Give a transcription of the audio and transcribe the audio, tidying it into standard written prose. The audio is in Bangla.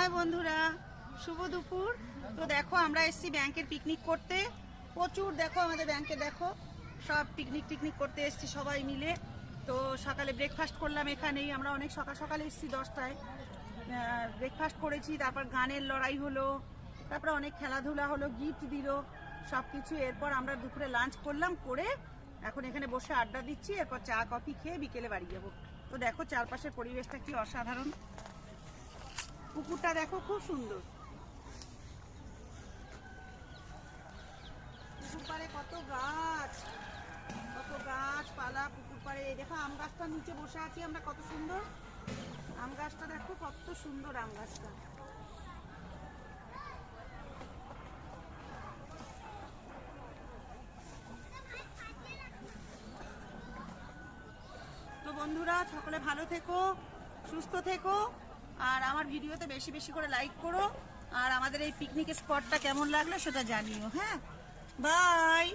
হাই বন্ধুরা, শুভ দুপুর। তো দেখো আমরা এসেছি ব্যাংকের পিকনিক করতে। প্রচুর দেখো আমাদের ব্যাংকে, দেখো সব পিকনিক করতে এসেছি সবাই মিলে। তো সকালে ব্রেকফাস্ট করলাম এখানেই, আমরা অনেক সকাল সকাল এসেছি 10টায়। ব্রেকফাস্ট করেছি, তারপর গানের লড়াই হলো, তারপরে অনেক খেলাধুলা হলো, গিফট দিল সব কিছু। এরপর আমরা দুপুরে লাঞ্চ করলাম, করে এখন এখানে বসে আড্ডা দিচ্ছি। এরপর চা কফি খেয়ে বিকেলে বাড়ি যাবো। তো দেখো চারপাশের পরিবেশটা কি অসাধারণ। পুকুরটা দেখো খুব সুন্দর, পুকুর পাড়ে কত গাছপালা। পুকুর পাড়ে দেখো আম গাছটার নিচে বসে আছি আমরা, কত সুন্দর আম গাছটা, দেখো কত সুন্দর আম গাছটা। তো বন্ধুরা সকলে ভালো থেকো, সুস্থ থেকো, আর আমার ভিডিওতে বেশি বেশি করে লাইক করো, আর আমাদের এই পিকনিক স্পটটা কেমন লাগলো সেটা জানিও। হ্যাঁ, বাই।